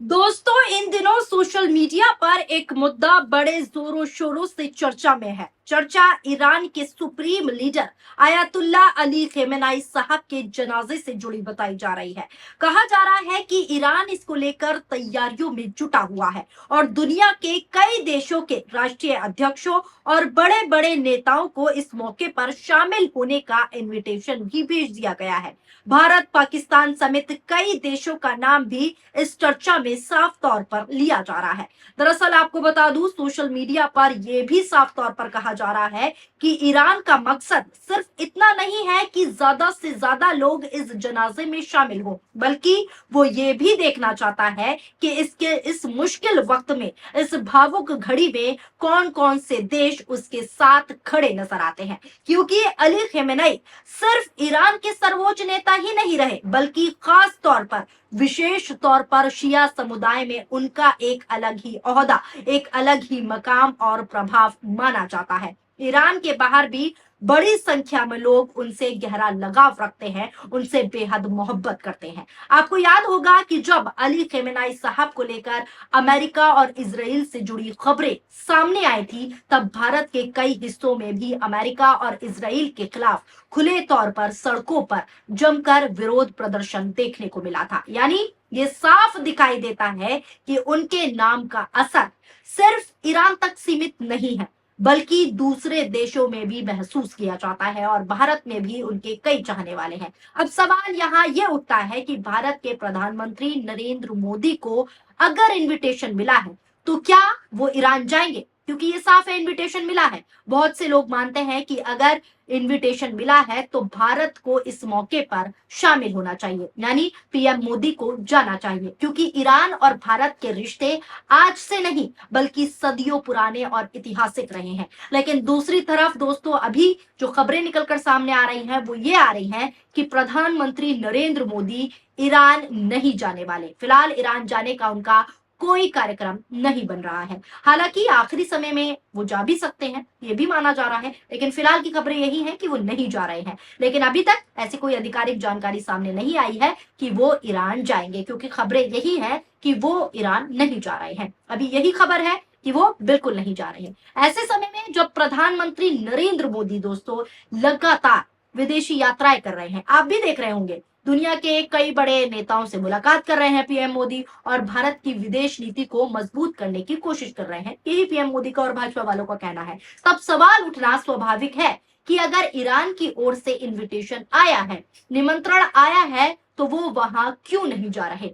दोस्तों, इन दिनों social media पर एक मुद्दा बड़े जोरों शोरों से चर्चा में है। चर्चा ईरान के सुप्रीम लीडर आयतुल्ला अली खेमेनाई साहब के जनाजे से जुड़ी बताई जा रही है। कहा जा रहा है कि ईरान इसको लेकर तैयारियों में जुटा हुआ है और दुनिया के कई देशों के राष्ट्रीय अध्यक्षों और बड़े बड़े नेताओं को इस मौके पर शामिल होने का इनविटेशन भी भेज दिया गया है। भारत, पाकिस्तान समेत कई देशों का नाम भी इस चर्चा में साफ तौर पर लिया जा रहा है। दरअसल आपको बता दूं, सोशल मीडिया पर यह भी साफ तौर पर कहा जा रहा है कि ईरान का मकसद सिर्फ इतना नहीं है कि ज्यादा से ज्यादा लोग इस जनाजे में शामिल हो, बल्कि वो ये भी देखना चाहता है कि इस मुश्किल वक्त में, इस भावुक घड़ी में कौन कौन से देश उसके साथ खड़े नजर आते हैं। क्योंकि अली खेमेनेई सिर्फ ईरान के सर्वोच्च नेता ही नहीं रहे, बल्कि खास तौर पर, विशेष तौर पर शिया समुदाय में उनका एक अलग ही ओहदा, एक अलग ही मकाम और प्रभाव माना जाता है। ईरान के बाहर भी बड़ी संख्या में लोग उनसे गहरा लगाव रखते हैं, उनसे बेहद मोहब्बत करते हैं। आपको याद होगा कि जब अली खेमेनाई साहब को लेकर अमेरिका और इजराइल से जुड़ी खबरें सामने आई थी, तब भारत के कई हिस्सों में भी अमेरिका और इजराइल के खिलाफ खुले तौर पर सड़कों पर जमकर विरोध प्रदर्शन देखने को मिला था। यानी ये साफ दिखाई देता है कि उनके नाम का असर सिर्फ ईरान तक सीमित नहीं है, बल्कि दूसरे देशों में भी महसूस किया जाता है और भारत में भी उनके कई चाहने वाले हैं। अब सवाल यहाँ ये उठता है कि भारत के प्रधानमंत्री नरेंद्र मोदी को अगर इनविटेशन मिला है, तो क्या वो ईरान जाएंगे? क्योंकि ये साफ है, इनविटेशन मिला है। बहुत से लोग मानते हैं कि अगर इनविटेशन मिला है तो भारत को इस मौके पर शामिल होना चाहिए, यानी पीएम मोदी को जाना चाहिए, क्योंकि ईरान और भारत के रिश्ते आज से नहीं बल्कि सदियों पुराने और ऐतिहासिक रहे हैं। लेकिन दूसरी तरफ दोस्तों, अभी जो खबरें निकलकर सामने आ रही हैं वो ये आ रही हैं कि प्रधानमंत्री नरेंद्र मोदी ईरान नहीं जाने वाले। फिलहाल ईरान जाने का उनका कोई कार्यक्रम नहीं बन रहा है। हालांकि आखिरी समय में वो जा भी सकते हैं, ये भी माना जा रहा है, लेकिन फिलहाल की खबरें यही हैं कि वो नहीं जा रहे हैं। लेकिन अभी तक ऐसी कोई आधिकारिक जानकारी सामने नहीं आई है कि वो ईरान जाएंगे, क्योंकि खबरें यही है कि वो ईरान नहीं जा रहे हैं। अभी यही खबर है कि वो बिल्कुल नहीं जा रहे हैं। ऐसे समय में जब प्रधानमंत्री नरेंद्र मोदी दोस्तों लगातार विदेशी यात्राएं कर रहे हैं, आप भी देख रहे होंगे, दुनिया के कई बड़े नेताओं से मुलाकात कर रहे हैं पीएम मोदी और भारत की विदेश नीति को मजबूत करने की कोशिश कर रहे हैं। यही पीएम मोदी का और भाजपा वालों का कहना है। तब सवाल उठना स्वाभाविक है कि अगर ईरान की ओर से इनविटेशन आया है, निमंत्रण आया है, तो वो वहां क्यों नहीं जा रहे?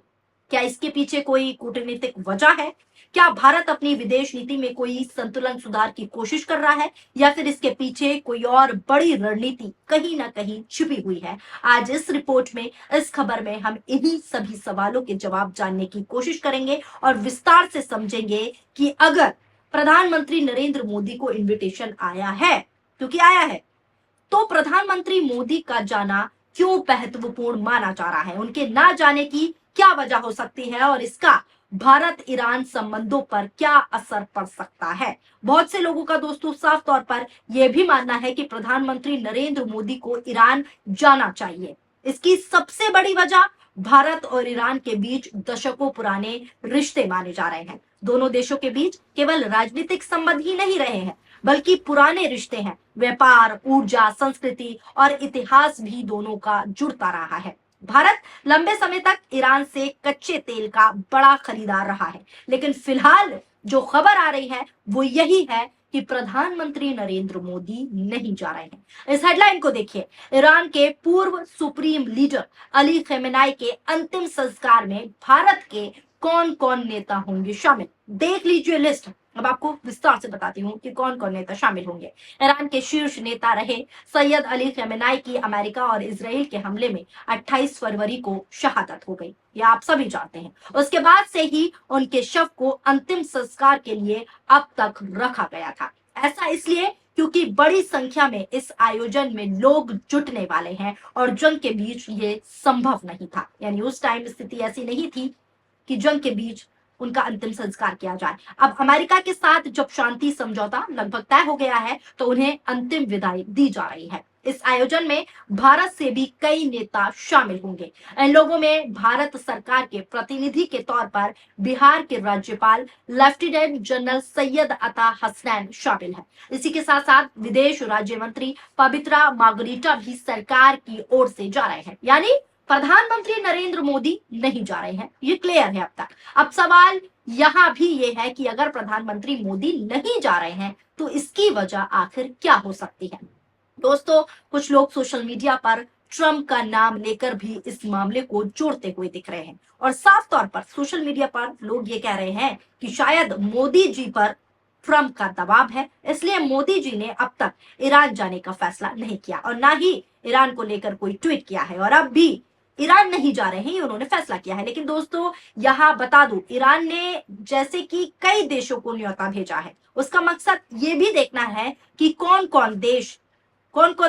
क्या इसके पीछे कोई कूटनीतिक वजह है? क्या भारत अपनी विदेश नीति में कोई संतुलन सुधार की कोशिश कर रहा है, या फिर इसके पीछे कोई और बड़ी रणनीति कहीं ना कहीं छिपी हुई है? आज इस रिपोर्ट में, इस खबर में हम इन्हीं सभी सवालों के जवाब जानने की कोशिश करेंगे और विस्तार से समझेंगे कि अगर प्रधानमंत्री नरेंद्र मोदी को इन्विटेशन आया है, क्योंकि आया है, तो प्रधानमंत्री मोदी का जाना क्यों महत्वपूर्ण माना जा रहा है? उनके ना जाने की क्या वजह हो सकती है और इसका भारत ईरान संबंधों पर क्या असर पड़ सकता है? बहुत से लोगों का दोस्तों साफ तौर पर यह भी मानना है कि प्रधानमंत्री नरेंद्र मोदी को ईरान जाना चाहिए। इसकी सबसे बड़ी वजह भारत और ईरान के बीच दशकों पुराने रिश्ते माने जा रहे हैं। दोनों देशों के बीच केवल राजनीतिक संबंध ही नहीं रहे हैं, बल्कि पुराने रिश्ते हैं। व्यापार, ऊर्जा, संस्कृति और इतिहास भी दोनों का जुड़ता रहा है। भारत लंबे समय तक ईरान से कच्चे तेल का बड़ा खरीदार रहा है, लेकिन फिलहाल जो खबर आ रही है वो यही है कि प्रधानमंत्री नरेंद्र मोदी नहीं जा रहे हैं। इस हेडलाइन को देखिए, ईरान के पूर्व सुप्रीम लीडर अली खेमेनाई के अंतिम संस्कार में भारत के कौन कौन नेता होंगे शामिल? देख लीजिए लिस्ट। अब आपको विस्तार से बताती हूँ कि कौन कौन नेता शामिल होंगे। ईरान के शीर्ष नेता रहे सैयद अली खेमेनाई की अमेरिका और इजराइल के हमले में 28 फरवरी को शहादत हो गई, यह आप सभी जानते हैं। उसके बाद से ही उनके शव को अंतिम संस्कार के लिए अब तक रखा गया था। ऐसा इसलिए क्योंकि बड़ी संख्या में इस आयोजन में लोग जुटने वाले हैं और जंग के बीच ये संभव नहीं था। यानी उस टाइम स्थिति ऐसी नहीं थी कि जंग के बीच उनका अंतिम संस्कार किया जाए। अब अमेरिका के साथ जब शांति समझौता लगभग तय हो गया है, तो उन्हें अंतिम विदाई दी जा रही है। इस आयोजन में भारत से भी कई नेता शामिल होंगे। इन लोगों में भारत सरकार के प्रतिनिधि के तौर पर बिहार के राज्यपाल लेफ्टिनेंट जनरल सैयद अता हसनैन शामिल है। इसी के साथ साथ विदेश राज्य मंत्री पवित्रा मार्गरीटा भी सरकार की ओर से जा रहे हैं, यानी प्रधानमंत्री नरेंद्र मोदी नहीं जा रहे हैं, ये क्लियर है अब तक। अब सवाल यहाँ भी ये है कि अगर प्रधानमंत्री मोदी नहीं जा रहे हैं तो इसकी वजह आखिर क्या हो सकती है। दोस्तों, कुछ लोग सोशल मीडिया पर ट्रंप का नाम लेकर भी इस मामले को जोड़ते हुए दिख रहे हैं और साफ तौर पर सोशल मीडिया पर लोग ये कह रहे हैं कि शायद मोदी जी पर ट्रंप का दबाव है, इसलिए मोदी जी ने अब तक ईरान जाने का फैसला नहीं किया और ना ही ईरान को लेकर कोई ट्वीट किया है और अब भी ईरान नहीं जा रहे हैं, ये उन्होंने फैसला किया है। लेकिन दोस्तों, यहाँ बता दूं, ईरान ने जैसे कि कई देशों को न्योता भेजा है, उसका मकसद ये भी देखना है कि कौन कौन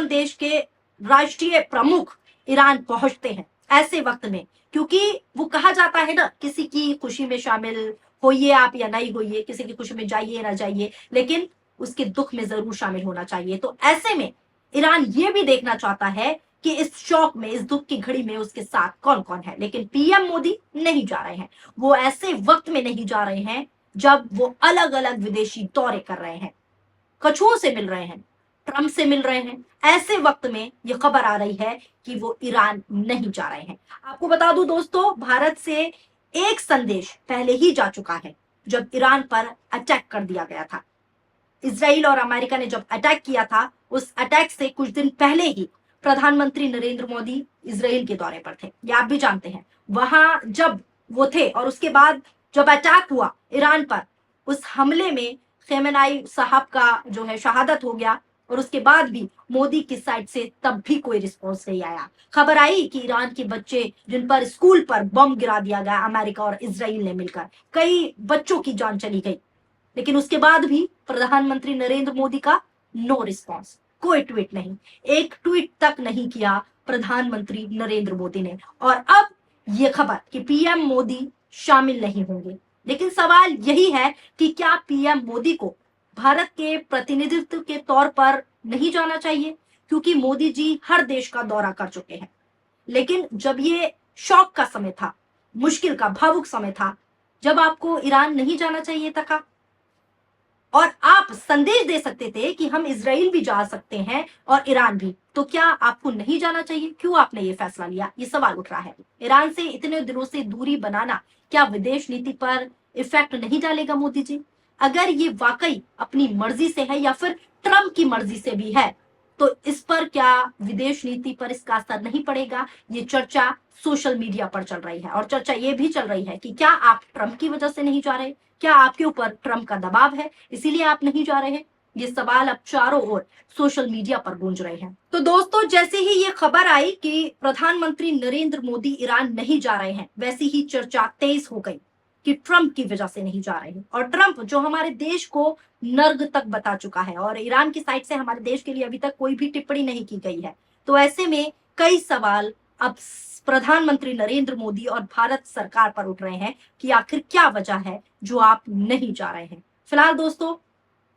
देश के राष्ट्रीय प्रमुख ईरान पहुंचते हैं ऐसे वक्त में, क्योंकि वो कहा जाता है ना, किसी की खुशी में शामिल होइए आप या नहीं होइए, किसी की खुशी में जाइए ना जाइए, लेकिन उसके दुख में जरूर शामिल होना चाहिए। तो ऐसे में ईरान ये भी देखना चाहता है कि इस शौक में, इस दुख की घड़ी में उसके साथ कौन कौन है। लेकिन पीएम मोदी नहीं जा रहे हैं, वो ऐसे वक्त में नहीं जा रहे हैं जब वो अलग अलग विदेशी दौरे कर रहे हैं, कछुओं से मिल रहे हैं, ट्रंप से मिल रहे हैं। ऐसे वक्त में ये खबर आ रही है कि वो ईरान नहीं जा रहे हैं। आपको बता दूं दोस्तों, भारत से एक संदेश पहले ही जा चुका है जब ईरान पर अटैक कर दिया गया था। इजराइल और अमेरिका ने जब अटैक किया था, उस अटैक से कुछ दिन पहले ही प्रधानमंत्री नरेंद्र मोदी इजराइल के दौरे पर थे, ये आप भी जानते हैं। वहां जब वो थे और उसके बाद जब अटैक हुआ ईरान पर, उस हमले में खेमेनाई साहब का जो है शहादत हो गया और उसके बाद भी मोदी की साइड से तब भी कोई रिस्पॉन्स नहीं आया। खबर आई कि ईरान के बच्चे जिन पर स्कूल पर बम गिरा दिया गया, अमेरिका और इजराइल ने मिलकर, कई बच्चों की जान चली गई, लेकिन उसके बाद भी प्रधानमंत्री नरेंद्र मोदी का नो रिस्पॉन्स, कोई ट्वीट नहीं, एक ट्वीट तक नहीं किया प्रधानमंत्री नरेंद्र मोदी ने। और अब ये खबर कि पीएम मोदी शामिल नहीं होंगे, लेकिन सवाल यही है कि क्या पीएम मोदी को भारत के प्रतिनिधित्व के तौर पर नहीं जाना चाहिए, क्योंकि मोदी जी हर देश का दौरा कर चुके हैं। लेकिन जब ये शौक का समय था, मुश्किल का भावुक समय था, जब आपको ईरान नहीं जाना चाहिए था और आप संदेश दे सकते थे कि हम इजराइल भी जा सकते हैं और ईरान भी, तो क्या आपको नहीं जाना चाहिए? क्यों आपने ये फैसला लिया? ये सवाल उठ रहा है। ईरान से इतने दिनों से दूरी बनाना क्या विदेश नीति पर इफेक्ट नहीं डालेगा मोदी जी? अगर ये वाकई अपनी मर्जी से है या फिर ट्रंप की मर्जी से भी है, तो इस पर क्या विदेश नीति पर इसका असर नहीं पड़ेगा? ये चर्चा सोशल मीडिया पर चल रही है और चर्चा ये भी चल रही है कि क्या आप ट्रंप की वजह से नहीं जा रहे, क्या आपके ऊपर ट्रंप का दबाव है इसीलिए आप नहीं जा रहे हैं? ये सवाल अब चारों ओर सोशल मीडिया पर गूंज रहे हैं। तो दोस्तों, जैसे ही ये खबर आई कि प्रधानमंत्री नरेंद्र मोदी ईरान नहीं जा रहे हैं, वैसी ही चर्चा तेज हो गई कि ट्रंप की वजह से नहीं जा रहे हैं। और ट्रंप जो हमारे देश को नर्क तक बता चुका है और ईरान की साइड से हमारे देश के लिए अभी तक कोई भी टिप्पणी नहीं की गई है, तो ऐसे में कई सवाल अब प्रधानमंत्री नरेंद्र मोदी और भारत सरकार पर उठ रहे हैं कि आखिर क्या वजह है जो आप नहीं जा रहे हैं। फिलहाल दोस्तों,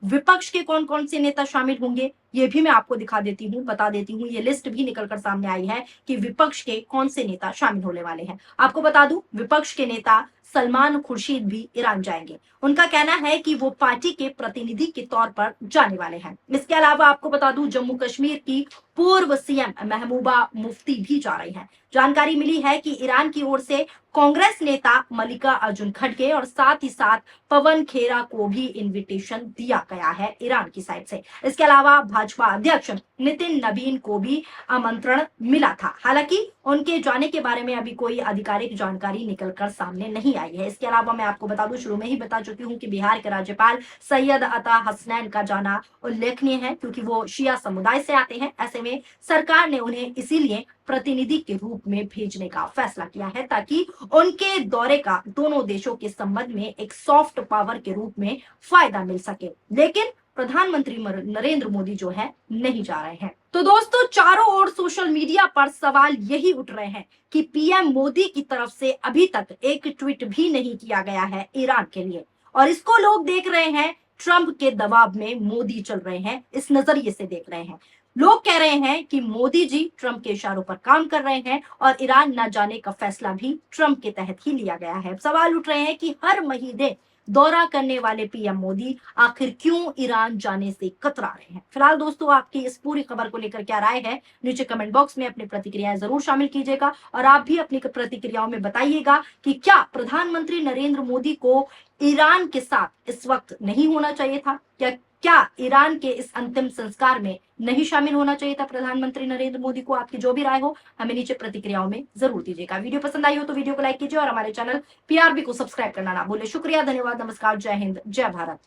विपक्ष के कौन कौन से नेता शामिल होंगे ये भी मैं आपको दिखा देती हूँ, बता देती हूँ। ये लिस्ट भी निकलकर सामने आई है कि विपक्ष के कौन से नेता शामिल होने वाले हैं। आपको बता दूं, विपक्ष के नेता सलमान खुर्शीद भी ईरान जाएंगे। उनका कहना है कि वो पार्टी के प्रतिनिधि के तौर पर जाने वाले हैं। इसके अलावा आपको बता दूं, जम्मू कश्मीर की पूर्व सीएम महबूबा मुफ्ती भी जा रही हैं। जानकारी मिली है कि ईरान की ओर से कांग्रेस नेता मल्लिका अर्जुन खड़गे और साथ ही साथ पवन खेरा को भी इनविटेशन दिया गया है ईरान की साइड से। इसके अलावा भाजपा अध्यक्ष नितिन नवीन को भी आमंत्रण मिला था। हालांकि उनके जाने के बारे में अभी कोई आधिकारिक जानकारी निकलकर सामने नहीं आई है। इसके अलावा मैं आपको बता दूं, शुरू में ही बता चुकी हूं कि बिहार के राज्यपाल सैयद अता हसनैन का जाना उल्लेखनीय है, क्योंकि वो शिया समुदाय से आते हैं। ऐसे में सरकार ने उन्हें इसीलिए प्रतिनिधि के रूप में भेजने का फैसला किया है, ताकि उनके दौरे का दोनों देशों के संबंध में एक सॉफ्ट पावर के रूप में फायदा मिल सके। लेकिन प्रधानमंत्री नरेंद्र मोदी जो है नहीं जा रहे हैं। तो दोस्तों, चारों ओर सोशल मीडिया पर सवाल यही उठ रहे हैं कि पीएम मोदी की तरफ से अभी तक एक ट्वीट भी नहीं किया गया है ईरान के लिए, और इसको लोग देख रहे हैं ट्रंप के दबाव में मोदी चल रहे हैं, इस नजरिए से देख रहे हैं। लोग कह रहे हैं कि मोदी जी ट्रंप के इशारों पर काम कर रहे हैं और ईरान न जाने का फैसला भी ट्रंप के तहत ही लिया गया है। सवाल उठ रहे हैं कि हर महीने दौरा करने वाले पीएम मोदी आखिर क्यों ईरान जाने से कतरा रहे हैं। फिलहाल दोस्तों, आपकी इस पूरी खबर को लेकर क्या राय है, नीचे कमेंट बॉक्स में अपनी प्रतिक्रियाएं जरूर शामिल कीजिएगा और आप भी अपनी प्रतिक्रियाओं में बताइएगा कि क्या प्रधानमंत्री नरेंद्र मोदी को ईरान के साथ इस वक्त नहीं होना चाहिए था, क्या ईरान के इस अंतिम संस्कार में नहीं शामिल होना चाहिए था प्रधानमंत्री नरेंद्र मोदी को। आपकी जो भी राय हो हमें नीचे प्रतिक्रियाओं में जरूर दीजिएगा। वीडियो पसंद आई हो तो वीडियो को लाइक कीजिए और हमारे चैनल पीआरबी को सब्सक्राइब करना ना भूले। शुक्रिया, धन्यवाद, नमस्कार, जय हिंद, जय भारत।